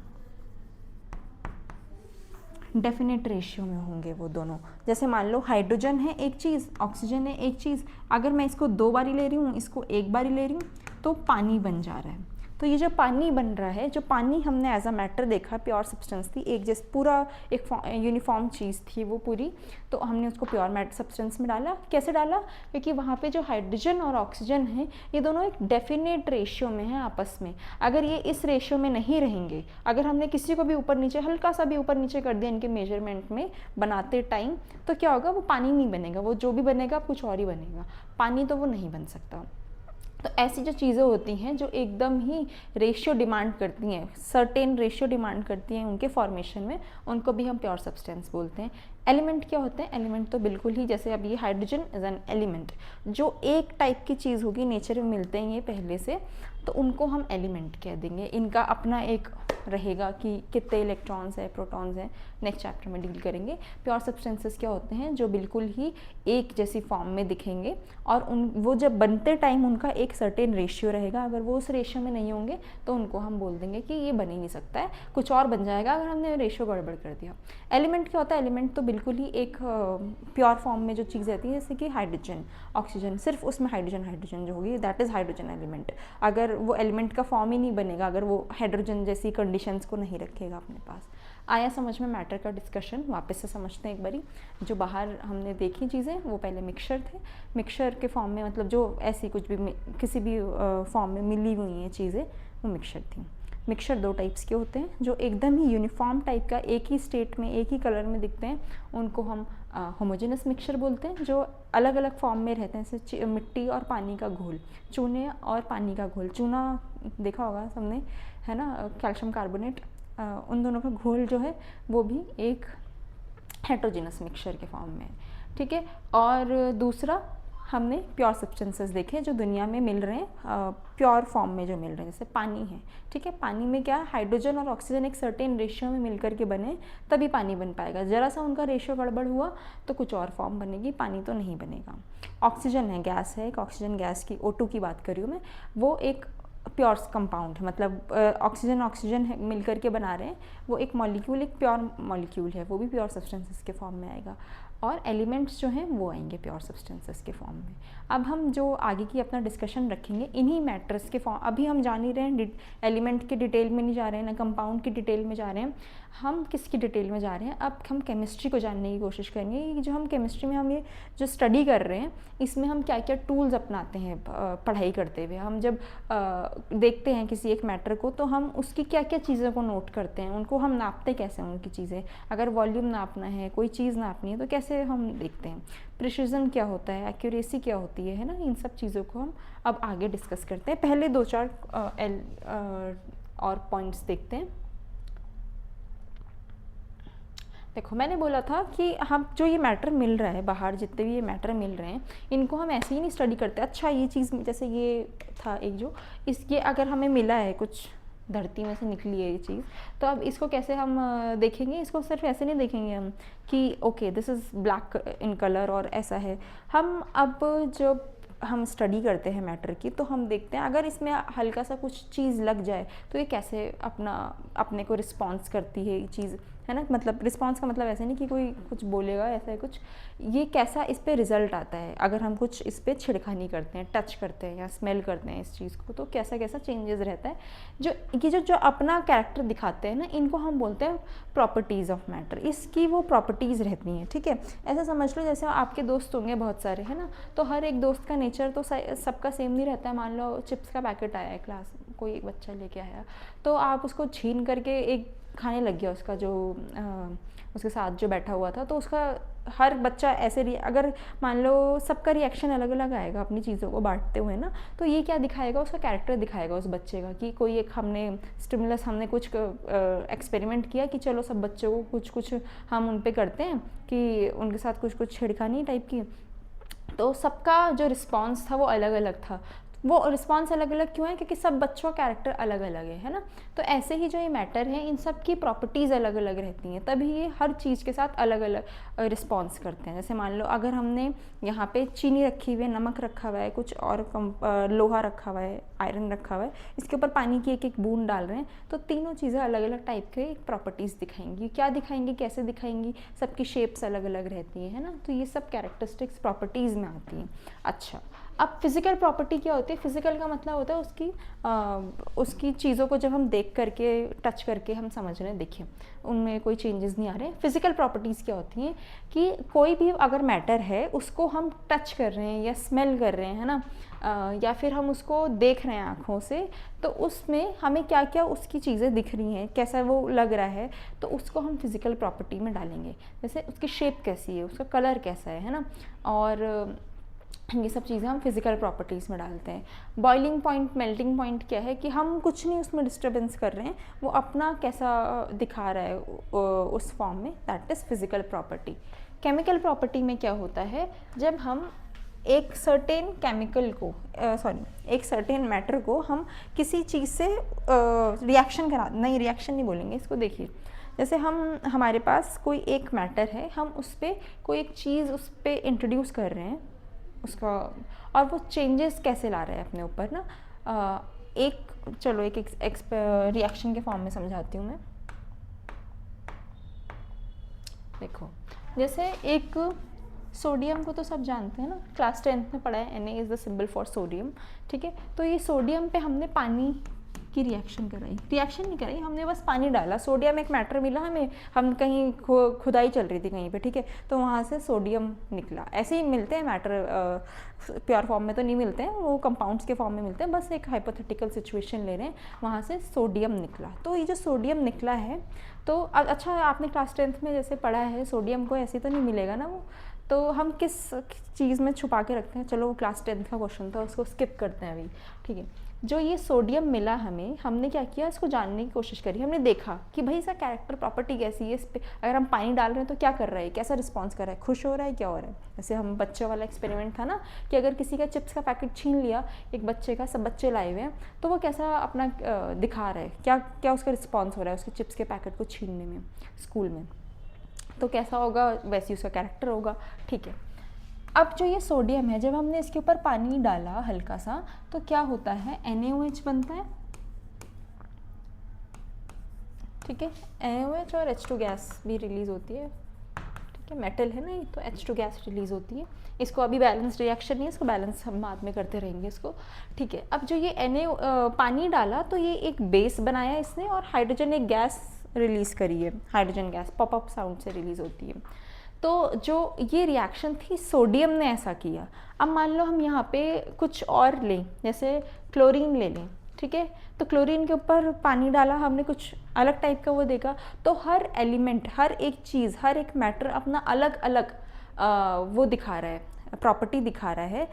डेफिनेट रेशियो में होंगे वो दोनों। जैसे मान लो हाइड्रोजन है एक चीज़, ऑक्सीजन है एक चीज़, अगर मैं इसको 2 बारी ले रही हूँ, इसको 1 बारी ले रही हूँ, तो पानी बन जा रहा है। तो ये जो पानी बन रहा है, जो पानी हमने एज अ मैटर देखा, प्योर सब्सटेंस थी, एक जैसे पूरा एक यूनिफॉर्म चीज़ थी वो पूरी, तो हमने उसको प्योर मैटर सब्सटेंस में डाला। कैसे डाला? क्योंकि वहाँ पे जो हाइड्रोजन और ऑक्सीजन है ये दोनों एक डेफिनेट रेशियो में हैं आपस में। अगर ये इस रेशियो में नहीं रहेंगे, अगर हमने किसी को भी ऊपर नीचे, हल्का सा भी ऊपर नीचे कर दिया इनके मेजरमेंट में बनाते टाइम, तो क्या होगा, वो पानी नहीं बनेगा, वो जो भी बनेगा कुछ और ही बनेगा, पानी तो वो नहीं बन सकता। तो ऐसी जो चीज़ें होती हैं जो एकदम ही रेशियो डिमांड करती हैं, सर्टेन रेशियो डिमांड करती हैं उनके फॉर्मेशन में, उनको भी हम प्योर सब्सटेंस बोलते हैं। एलिमेंट क्या होते हैं? एलिमेंट तो बिल्कुल ही जैसे अब ये हाइड्रोजन इज एन एलिमेंट, जो एक टाइप की चीज़ होगी, नेचर में मिलते हैं ये पहले से, तो उनको हम एलिमेंट कह देंगे। इनका अपना एक रहेगा कि कितने इलेक्ट्रॉन्स है, प्रोटॉन्स हैं, नेक्स्ट चैप्टर में डील करेंगे। प्योर सब्सटेंसेस क्या होते हैं? जो बिल्कुल ही एक जैसी फॉर्म में दिखेंगे, और वो जब बनते टाइम उनका एक सर्टेन रेशियो रहेगा, अगर वो उस रेशियो में नहीं होंगे तो उनको हम बोल देंगे कि ये बन ही नहीं सकता है, कुछ और बन जाएगा अगर हमने रेशियो गड़बड़ कर दिया। एलिमेंट क्या होता है? एलिमेंट तो बिल्कुल ही एक प्योर फॉर्म में जो चीज़ रहती है, जैसे कि हाइड्रोजन, ऑक्सीजन, सिर्फ उसमें हाइड्रोजन जो होगी दैट इज़ हाइड्रोजन एलिमेंट। अगर वो एलिमेंट का फॉर्म ही नहीं बनेगा, अगर वो हाइड्रोजन जैसी कंडीशंस को नहीं रखेगा अपने पास। आया समझ में मैटर का डिस्कशन? वापस से समझते हैं एक बारी। जो बाहर हमने देखी चीज़ें वो पहले मिक्सचर थे, मिक्सचर के फॉर्म में, मतलब जो ऐसी कुछ भी किसी भी फॉर्म में मिली हुई हैं चीज़ें, वो मिक्सचर थी। मिक्सचर 2 टाइप्स के होते हैं, जो एकदम ही यूनिफॉर्म टाइप का एक ही स्टेट में एक ही कलर में दिखते हैं, उनको हम होमोजेनस मिक्सचर बोलते हैं। जो अलग अलग फॉर्म में रहते हैं, जैसे मिट्टी और पानी का घोल, चूने और पानी का घोल, चूना देखा होगा सबने, है ना, कैल्शियम कार्बोनेट, उन दोनों का घोल जो है वो भी एक हेट्रोजेनस मिक्सचर के फॉर्म में है। ठीक है, और दूसरा हमने प्योर सब्सटेंसेस देखे जो दुनिया में मिल रहे हैं, प्योर फॉर्म में जो मिल रहे हैं, जैसे पानी है। ठीक है, पानी में क्या, हाइड्रोजन और ऑक्सीजन एक सर्टेन रेशियो में मिल करके बने तभी पानी बन पाएगा। ज़रा सा उनका रेशियो गड़बड़ हुआ तो कुछ और फॉर्म बनेगी, पानी तो नहीं बनेगा। ऑक्सीजन है, गैस है, एक ऑक्सीजन गैस की O2 की बात कर रही हूँ मैं, वो एक प्योर कंपाउंड है, मतलब ऑक्सीजन ऑक्सीजन मिल करके बना रहे हैं, वो एक मॉलिक्यूल, एक प्योर मॉलिक्यूल है, वो भी प्योर सब्सटेंसेस के फॉर्म में आएगा। और एलिमेंट्स जो हैं वो आएंगे प्योर सब्सटेंसेस के फॉर्म में। अब हम जो आगे की अपना डिस्कशन रखेंगे इन्हीं मैटर्स के फॉर्म, अभी हम जान ही रहे हैं, एलिमेंट के डिटेल में नहीं जा रहे हैं, ना कंपाउंड की डिटेल में जा रहे हैं, हम किसकी डिटेल में जा रहे हैं, अब हम केमिस्ट्री को जानने की कोशिश करेंगे। कि जो हम केमिस्ट्री में हम ये जो स्टडी कर रहे हैं, इसमें हम क्या क्या टूल्स अपनाते हैं पढ़ाई करते हुए। हम जब देखते हैं किसी एक मैटर को, तो हम उसकी क्या क्या चीज़ों को नोट करते हैं, उनको हम नापते कैसे हैं उनकी चीज़ें। अगर वॉल्यूम नापना है, कोई चीज़ नापनी है, तो कैसे हम देखते हैं, प्रिसिजन क्या होता है, एक्यूरेसी क्या होती है ना, इन सब चीज़ों को हम अब आगे डिस्कस करते हैं। पहले 2-4 और पॉइंट्स देखते हैं। देखो मैंने बोला था कि हम जो ये मैटर मिल रहा है बाहर, जितने भी ये मैटर मिल रहे हैं, इनको हम ऐसे ही नहीं स्टडी करते। अच्छा ये चीज़ जैसे ये था एक जो ये अगर हमें मिला है कुछ धरती में से निकली है ये चीज़, तो अब इसको कैसे हम देखेंगे? इसको सिर्फ ऐसे नहीं देखेंगे हम कि okay this is black in colour और ऐसा है। हम अब जब हम स्टडी करते हैं मैटर की, तो हम देखते हैं अगर इसमें हल्का सा कुछ चीज़ लग जाए तो ये कैसे अपने को रिस्पॉन्स करती है ये चीज़, है ना। मतलब रिस्पॉन्स का मतलब ऐसे नहीं कि कोई कुछ बोलेगा, ऐसा है कुछ, ये कैसा इस पर रिजल्ट आता है अगर हम कुछ इस पर छिड़खानी करते हैं, टच करते हैं या स्मेल करते हैं इस चीज़ को, तो कैसा कैसा चेंजेस रहता है। जो ये जो अपना कैरेक्टर दिखाते हैं ना, इनको हम बोलते हैं प्रॉपर्टीज़ ऑफ मैटर। इसकी वो प्रॉपर्टीज़ रहती हैं, ठीक है। ऐसा समझ लो जैसे आपके दोस्त होंगे बहुत सारे, है ना, तो हर एक दोस्त का नेचर तो सबका सेम नहीं रहता है। मान लो चिप्स का पैकेट आया है, क्लास कोई एक बच्चा लेके आया, तो आप उसको छीन करके एक खाने लग गया, उसका जो उसके साथ जो बैठा हुआ था, तो उसका हर बच्चा ऐसे अगर मान लो सबका रिएक्शन अलग अलग आएगा अपनी चीज़ों को बांटते हुए ना, तो ये क्या दिखाएगा, उसका कैरेक्टर दिखाएगा उस बच्चे का कि कोई एक हमने स्टिमुलस, हमने कुछ एक्सपेरिमेंट किया कि चलो सब बच्चों को कुछ कुछ हम उन पे करते हैं कि उनके साथ कुछ कुछ छिड़खानी टाइप की, तो सबका जो रिस्पॉन्स था वो अलग अलग था। वो रिस्पॉन्स अलग अलग क्यों है? क्योंकि सब बच्चों का कैरेक्टर अलग अलग है ना। तो ऐसे ही जो ये मैटर है, इन सब की प्रॉपर्टीज़ अलग अलग रहती हैं, तभी ये हर चीज़ के साथ अलग अलग रिस्पॉन्स करते हैं। जैसे मान लो अगर हमने यहाँ पे चीनी रखी हुई है, नमक रखा हुआ है, कुछ और लोहा रखा हुआ है, आयरन रखा हुआ है, इसके ऊपर पानी की एक एक बूंद डाल रहे हैं, तो तीनों चीज़ें अलग अलग टाइप के प्रॉपर्टीज़ दिखाएंगी। क्या दिखाएंगी, कैसे दिखाएंगी? सबकी शेप्स अलग अलग रहती हैं, है ना। तो ये सब कैरेक्टरिस्टिक्स प्रॉपर्टीज़ में आती हैं। अच्छा, अब फिज़िकल प्रॉपर्टी क्या होती है? फिज़िकल का मतलब होता है उसकी चीज़ों को जब हम देख करके, टच करके हम समझ रहे हैं, देखिए उनमें कोई चेंजेस नहीं आ रहे। फिज़िकल प्रॉपर्टीज़ क्या होती हैं कि कोई भी अगर मैटर है उसको हम टच कर रहे हैं या स्मेल कर रहे हैं, है ना, या फिर हम उसको देख रहे हैं आँखों से, तो उसमें हमें क्या क्या उसकी चीज़ें दिख रही हैं, कैसा वो लग रहा है, तो उसको हम फिज़िकल प्रॉपर्टी में डालेंगे। जैसे उसकी शेप कैसी है, उसका कलर कैसा है ना, और ये सब चीज़ें हम फिज़िकल प्रॉपर्टीज़ में डालते हैं। बॉइलिंग पॉइंट, मेल्टिंग पॉइंट क्या है कि हम कुछ नहीं उसमें डिस्टर्बेंस कर रहे हैं, वो अपना कैसा दिखा रहा है उस फॉर्म में, that is physical property. Chemical property में क्या होता है, जब हम एक सर्टेन केमिकल को एक सर्टेन मैटर को हम किसी चीज़ से रिएक्शन नहीं बोलेंगे इसको। देखिए जैसे हमारे पास कोई एक मैटर है, हम उस पर कोई एक चीज़ उस पर इंट्रोड्यूस कर रहे हैं उसका, और वो चेंजेस कैसे ला रहे हैं अपने ऊपर ना। एक रिएक्शन के फॉर्म में समझाती हूँ मैं। देखो जैसे एक सोडियम को तो सब जानते हैं ना, क्लास 10th में पढ़ा है, Na is the symbol for sodium, ठीक है। तो ये सोडियम पे हमने पानी की रिएक्शन नहीं कराई, हमने बस पानी डाला। सोडियम एक मैटर मिला हमें, हम कहीं खुदाई चल रही थी कहीं पे, ठीक है, तो वहाँ से सोडियम निकला। ऐसे ही मिलते हैं मैटर, प्योर फॉर्म में तो नहीं मिलते हैं, वो कंपाउंड्स के फॉर्म में मिलते हैं। बस एक हाइपोथेटिकल सिचुएशन ले रहे हैं, वहाँ से सोडियम निकला। तो ये जो सोडियम निकला है, तो अच्छा आपने क्लास 10th में जैसे पढ़ा है, सोडियम को ऐसे तो नहीं मिलेगा ना वो, तो हम किस चीज़ में छुपा के रखते हैं? चलो वो क्लास 10th का क्वेश्चन था, उसको स्किप करते हैं अभी, ठीक है। जो ये सोडियम मिला हमें, हमने क्या किया, इसको जानने की कोशिश करी। हमने देखा कि भाई इसका कैरेक्टर प्रॉपर्टी कैसी है, इस पर अगर हम पानी डाल रहे हैं तो क्या कर रहा है, कैसा रिस्पॉन्स कर रहा है, खुश हो रहा है, क्या हो रहा है। जैसे हम बच्चों वाला एक्सपेरिमेंट था ना, कि अगर किसी का चिप्स का पैकेट छीन लिया एक बच्चे का, सब बच्चे लाए हुए हैं, तो वो कैसा अपना दिखा रहा है, क्या क्या उसका रिस्पॉन्स हो रहा है उसके चिप्स के पैकेट को छीनने में स्कूल में, तो कैसा होगा, वैसे उसका कैरेक्टर होगा, ठीक है। अब जो ये सोडियम है, जब हमने इसके ऊपर पानी डाला हल्का सा, तो क्या होता है, NaOH बनता है, ठीक है। NaOH और H2 गैस भी रिलीज़ होती है, ठीक है, मेटल है ना ये, तो H2 गैस रिलीज़ होती है। इसको अभी बैलेंस रिएक्शन नहीं है, इसको बैलेंस हम बाद में करते रहेंगे इसको, ठीक है। अब जो ये पानी डाला, तो ये एक बेस बनाया इसने, और हाइड्रोजन एक गैस रिलीज़ करी है, हाइड्रोजन गैस पॉपअप साउंड से रिलीज़ होती है। तो जो ये रिएक्शन थी, सोडियम ने ऐसा किया। अब मान लो हम यहाँ पे कुछ और लें, जैसे क्लोरीन ले लें, ठीक है, तो क्लोरीन के ऊपर पानी डाला हमने, कुछ अलग टाइप का वो देखा, तो हर एलिमेंट, हर एक चीज़, हर एक मैटर अपना अलग अलग वो दिखा रहा है, प्रॉपर्टी दिखा रहा है,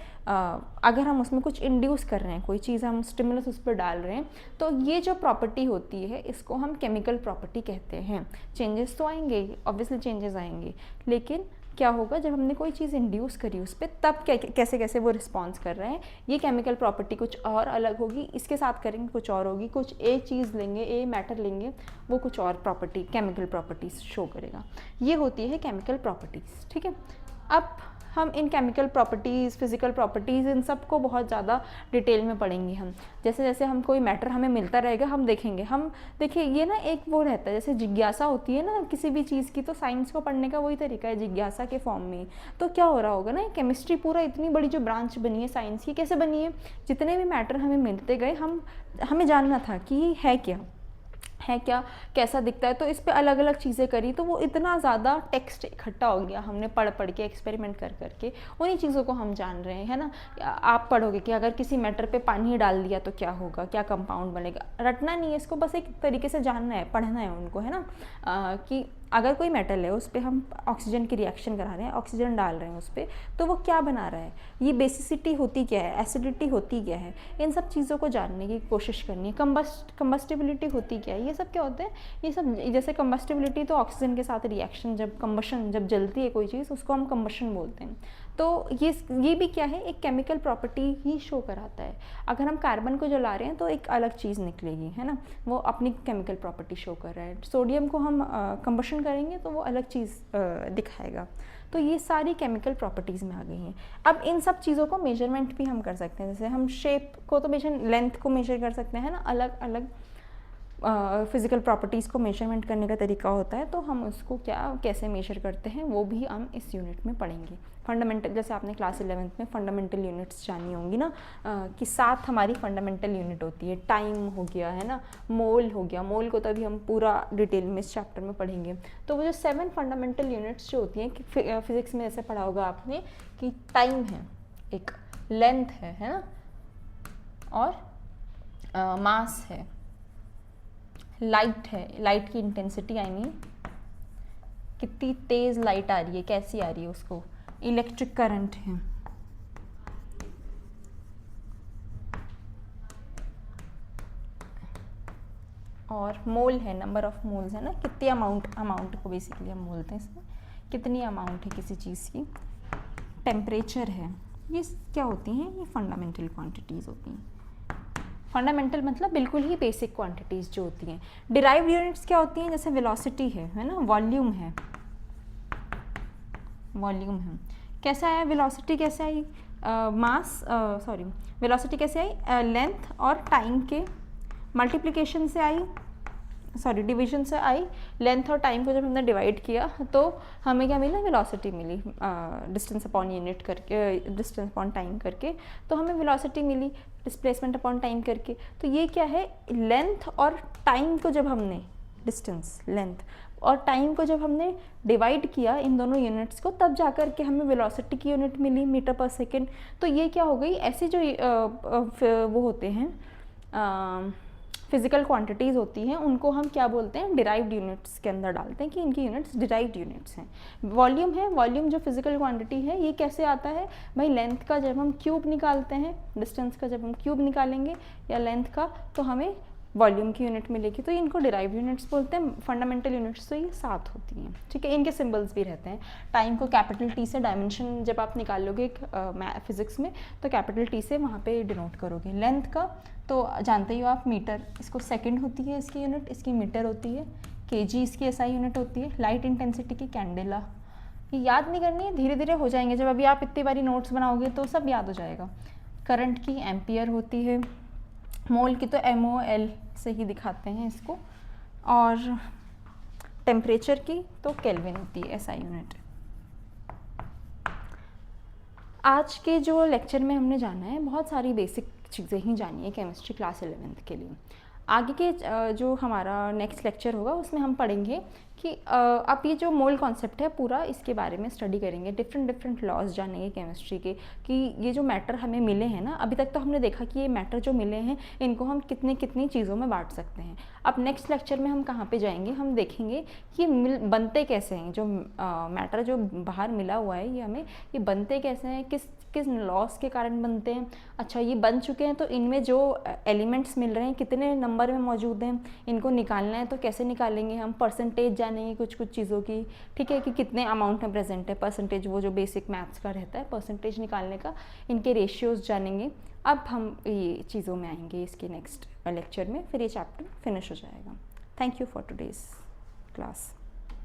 अगर हम उसमें कुछ इंड्यूस कर रहे हैं, कोई चीज़ हम स्टिमुलस उस पर डाल रहे हैं, तो ये जो प्रॉपर्टी होती है इसको हम केमिकल प्रॉपर्टी कहते हैं। चेंजेस तो आएंगे, ऑब्वियसली चेंजेस आएंगे, लेकिन क्या होगा जब हमने कोई चीज़ इंड्यूस करी उस पर, तब कैसे कैसे वो रिस्पॉन्स कर रहे हैं, ये केमिकल प्रॉपर्टी कुछ और अलग होगी, इसके साथ करेंगे कुछ और होगी, कुछ ए चीज़ लेंगे, ए मैटर लेंगे, वो कुछ और प्रॉपर्टी केमिकल प्रॉपर्टीज शो करेगा। ये होती है केमिकल प्रॉपर्टीज़, ठीक है। अब हम इन केमिकल प्रॉपर्टीज़, फिज़िकल प्रॉपर्टीज़, इन सब को बहुत ज़्यादा डिटेल में पढ़ेंगे हम। जैसे जैसे हम कोई मैटर हमें मिलता रहेगा हम देखेंगे, हम देखिए ये ना एक वो रहता है जैसे जिज्ञासा होती है ना किसी भी चीज़ की, तो साइंस को पढ़ने का वही तरीका है, जिज्ञासा के फॉर्म में। तो क्या हो रहा होगा ना, केमिस्ट्री पूरा इतनी बड़ी जो ब्रांच बनी है साइंस की, कैसे बनी है, जितने भी मैटर हमें मिलते गए हमें जानना था कि है क्या, कैसा दिखता है, तो इस पे अलग अलग चीज़ें करी, तो वो इतना ज़्यादा टेक्स्ट इकट्ठा हो गया, हमने पढ़ के एक्सपेरिमेंट कर करके उन्हीं चीज़ों को हम जान रहे हैं, है ना। आप पढ़ोगे कि अगर किसी मैटर पे पानी डाल दिया तो क्या होगा, क्या कंपाउंड बनेगा, रटना नहीं है इसको, बस एक तरीके से जानना है, पढ़ना है उनको, है ना। कि अगर कोई मेटल है उस पर हम ऑक्सीजन की रिएक्शन करा रहे हैं, ऑक्सीजन डाल रहे हैं उस पर, तो वो क्या बना रहा है, ये बेसिसिटी होती क्या है, एसिडिटी होती क्या है, इन सब चीज़ों को जानने की कोशिश करनी है। कंबस्टिबिलिटी होती क्या है, ये सब क्या होते हैं, ये सब जैसे कंबस्टिबिलिटी तो ऑक्सीजन के साथ रिएक्शन, जब जलती है कोई चीज़ उसको हम कंबशन बोलते हैं। तो ये भी क्या है, एक केमिकल प्रॉपर्टी ही शो कराता है। अगर हम कार्बन को जला रहे हैं तो एक अलग चीज़ निकलेगी, है ना, वो अपनी केमिकल प्रॉपर्टी शो कर रहा है। सोडियम को हम कंबशन करेंगे तो वो अलग चीज़ दिखाएगा। तो ये सारी केमिकल प्रॉपर्टीज़ में आ गई हैं। अब इन सब चीज़ों को मेजरमेंट भी हम कर सकते हैं, जैसे हम शेप को तो लेंथ को मेजर कर सकते हैं ना, अलग अलग फिज़िकल प्रॉपर्टीज़ को मेजरमेंट करने का तरीका होता है, तो हम उसको कैसे मेजर करते हैं वो भी हम इस यूनिट में पढ़ेंगे। फंडामेंटल, जैसे आपने क्लास 11th में फंडामेंटल यूनिट्स जानी होंगी ना, कि 7 हमारी फंडामेंटल यूनिट होती है। टाइम हो गया, है ना, मोल हो गया, मोल को तभी हम पूरा डिटेल में इस चैप्टर में पढ़ेंगे। तो वो जो 7 फंडामेंटल यूनिट्स जो होती हैं, कि फिज़िक्स में ऐसे पढ़ा होगा आपने कि टाइम है, एक लेंथ है ना, और मास है, लाइट है, लाइट की इंटेंसिटी, आई मीन कितनी तेज़ लाइट आ रही है, कैसी आ रही है उसको, इलेक्ट्रिक करंट है, और मोल है, नंबर ऑफ मोल्स है ना, कितनी अमाउंट को बेसिकली हम बोलते हैं इसमें, कितनी अमाउंट है किसी चीज़ की। टेम्परेचर है, ये क्या होती हैं, ये फंडामेंटल क्वांटिटीज़ होती हैं। फंडामेंटल मतलब बिल्कुल ही बेसिक क्वांटिटीज़ जो होती हैं। डिराइव्ड यूनिट्स क्या होती हैं, जैसे वेलोसिटी है ना, वॉल्यूम है, कैसे आया वेलोसिटी, कैसे आई, वेलोसिटी कैसे आई, लेंथ और टाइम के मल्टीप्लिकेशन से आई, डिवीजन से आई। लेंथ और टाइम को जब हमने डिवाइड किया तो हमें क्या मिला, वेलोसिटी मिली, डिस्टेंस अपॉन यूनिट करके, डिस्टेंस अपॉन टाइम करके, तो हमें वेलोसिटी मिली डिस्प्लेसमेंट अपॉन टाइम करके। तो ये क्या है, लेंथ और टाइम को जब हमने, डिस्टेंस, लेंथ और टाइम को जब हमने डिवाइड किया इन दोनों यूनिट्स को, तब जाकर के हमें वेलोसिटी की यूनिट मिली, मीटर पर सेकेंड। तो ये क्या हो गई, ऐसी जो वो होते हैं फिज़िकल क्वांटिटीज़ होती हैं, उनको हम क्या बोलते हैं, डिराइव्ड यूनिट्स के अंदर डालते हैं कि इनकी यूनिट्स डिराइव्ड यूनिट्स हैं। वॉल्यूम है, वॉल्यूम जो फिज़िकल क्वांटिटी है, ये कैसे आता है भाई, लेंथ का जब हम क्यूब निकालते हैं, डिस्टेंस का जब हम क्यूब निकालेंगे या लेंथ का, तो हमें वॉल्यूम की यूनिट मिलेगी। तो इनको डिराइव्ड यूनिट्स बोलते हैं। फंडामेंटल यूनिट्स तो ये 7 होती हैं, ठीक है। इनके सिंबल्स भी रहते हैं। टाइम को कैपिटल टी से, डायमेंशन जब आप निकालोगे फिजिक्स में, तो कैपिटल टी से वहाँ पे डिनोट करोगे। लेंथ का तो जानते ही हो आप, मीटर, इसको सेकंड होती है इसकी यूनिट, इसकी मीटर होती है, केजी इसकी एसआई यूनिट होती है। लाइट इंटेंसिटी की कैंडेला, ये याद नहीं करनी है, धीरे धीरे हो जाएंगे, जब अभी आप इतनी बारी नोट्स बनाओगे तो सब याद हो जाएगा। करंट की एम्पियर होती है। मोल की तो MOL से ही दिखाते हैं इसको। और टेम्परेचर की तो केल्विन होती है, एसआई यूनिट। आज के जो लेक्चर में हमने जाना है, बहुत सारी बेसिक चीज़ें ही जानी है केमिस्ट्री क्लास 11th के लिए। आगे के जो हमारा नेक्स्ट लेक्चर होगा उसमें हम पढ़ेंगे कि आप ये जो मोल कॉन्सेप्ट है पूरा इसके बारे में स्टडी करेंगे, डिफरेंट डिफरेंट लॉज जानेंगे केमिस्ट्री के कि ये जो मैटर हमें मिले हैं ना, अभी तक तो हमने देखा कि ये मैटर जो मिले हैं इनको हम कितनी कितनी चीज़ों में बांट सकते हैं। अब नेक्स्ट लेक्चर में हम कहाँ पे जाएंगे, हम देखेंगे कि बनते कैसे हैं, जो मैटर जो बाहर मिला हुआ है ये हमें ये बनते कैसे हैं, किस किस लॉस के कारण बनते हैं। अच्छा ये बन चुके हैं तो इनमें जो एलिमेंट्स मिल रहे हैं कितने नंबर में मौजूद हैं, इनको निकालना है तो कैसे निकालेंगे, हम परसेंटेज जानेंगे कुछ कुछ चीज़ों की, ठीक है, कि कितने अमाउंट में प्रेजेंट है परसेंटेज, वो जो बेसिक मैथ्स का रहता है परसेंटेज निकालने का, इनके रेशियोज़ जानेंगे। अब हम ये चीज़ों में आएंगे इसके नेक्स्ट लेक्चर में, फिर ये चैप्टर फिनिश हो जाएगा। Thank you for today's class.